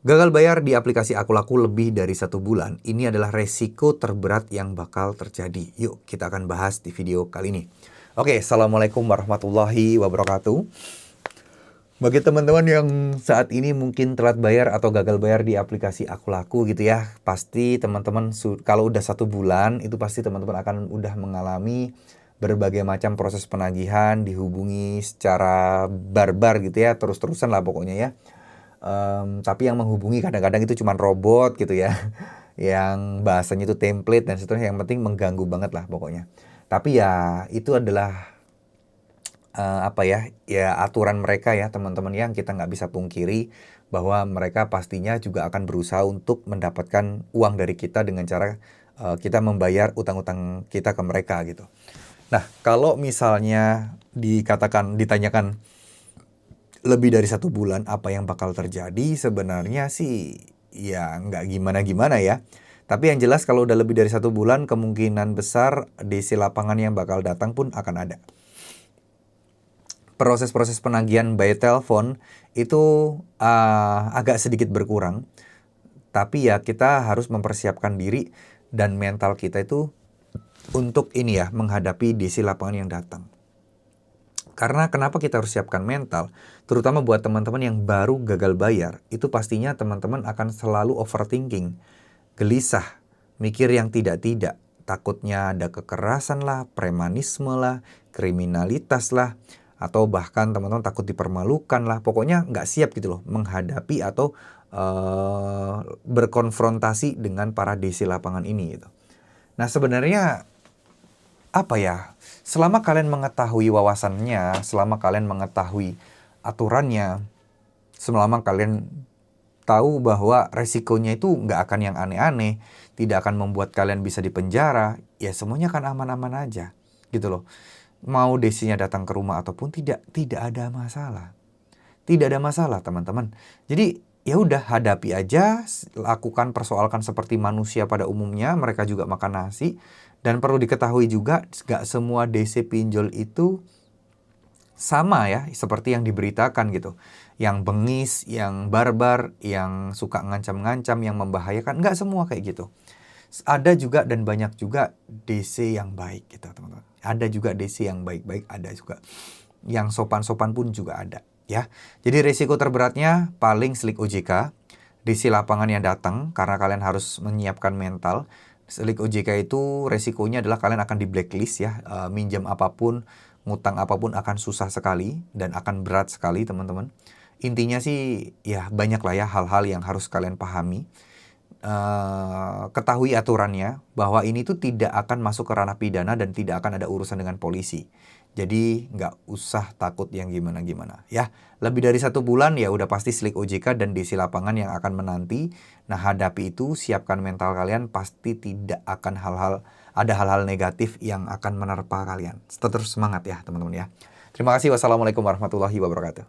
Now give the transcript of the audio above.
Gagal bayar di aplikasi Aku Laku lebih dari 1 bulan, ini adalah resiko terberat yang bakal terjadi. Yuk, kita akan bahas di video kali ini. Oke, Assalamualaikum warahmatullahi wabarakatuh. Bagi teman-teman yang saat ini mungkin telat bayar atau gagal bayar di aplikasi Aku Laku gitu ya, pasti teman-teman kalau udah 1 bulan, itu pasti teman-teman akan udah mengalami berbagai macam proses penagihan, dihubungi secara barbar gitu ya, terus-terusan lah pokoknya ya. Tapi yang menghubungi kadang-kadang itu cuma robot gitu ya, yang bahasanya itu template dan seterusnya, yang penting mengganggu banget lah pokoknya. Tapi ya itu adalah aturan mereka ya teman-teman, yang kita nggak bisa pungkiri bahwa mereka pastinya juga akan berusaha untuk mendapatkan uang dari kita dengan cara kita membayar utang-utang kita ke mereka gitu. Nah, kalau misalnya ditanyakan lebih dari 1 bulan apa yang bakal terjadi, sebenarnya sih ya nggak gimana-gimana ya. Tapi yang jelas kalau udah lebih dari 1 bulan, kemungkinan besar DC lapangan yang bakal datang pun akan ada. Proses-proses penagihan by telepon itu agak sedikit berkurang. Tapi ya kita harus mempersiapkan diri dan mental kita itu untuk ini ya, menghadapi DC lapangan yang datang. Karena kenapa kita harus siapkan mental, terutama buat teman-teman yang baru gagal bayar, itu pastinya teman-teman akan selalu overthinking, gelisah, mikir yang tidak-tidak. Takutnya ada kekerasan lah, premanisme lah, kriminalitas lah, atau bahkan teman-teman takut dipermalukan lah. Pokoknya nggak siap gitu loh menghadapi atau berkonfrontasi dengan para DC lapangan ini gitu. Nah, sebenarnya apa ya, selama kalian mengetahui wawasannya, selama kalian mengetahui aturannya, selama kalian tahu bahwa resikonya itu nggak akan yang aneh-aneh, tidak akan membuat kalian bisa dipenjara, ya semuanya akan aman-aman aja gitu loh. Mau DC-nya datang ke rumah ataupun tidak ada masalah. Tidak ada masalah teman-teman. Jadi ya udah, hadapi aja, lakukan, persoalkan seperti manusia pada umumnya, mereka juga makan nasi. Dan perlu diketahui juga, gak semua DC pinjol itu sama ya, seperti yang diberitakan gitu. Yang bengis, yang barbar, yang suka ngancam-ngancam, yang membahayakan, gak semua kayak gitu. Ada juga dan banyak juga DC yang baik gitu teman-teman. Ada juga DC yang baik-baik, ada juga yang sopan-sopan pun juga ada ya. Jadi risiko terberatnya paling slik OJK, DC lapangan yang datang, karena kalian harus menyiapkan mental. Slik OJK itu resikonya adalah kalian akan di blacklist ya, minjam apapun, ngutang apapun akan susah sekali dan akan berat sekali teman-teman. Intinya sih ya banyak lah ya hal-hal yang harus kalian pahami. Ketahui aturannya bahwa ini tuh tidak akan masuk ke ranah pidana dan tidak akan ada urusan dengan polisi. Jadi nggak usah takut yang gimana-gimana ya. Lebih dari 1 bulan ya udah pasti slik OJK dan DC lapangan yang akan menanti. Nah, hadapi itu, siapkan mental kalian, pasti tidak akan ada hal-hal negatif yang akan menerpa kalian. Tetap semangat ya teman-teman ya. Terima kasih. Wassalamualaikum warahmatullahi wabarakatuh.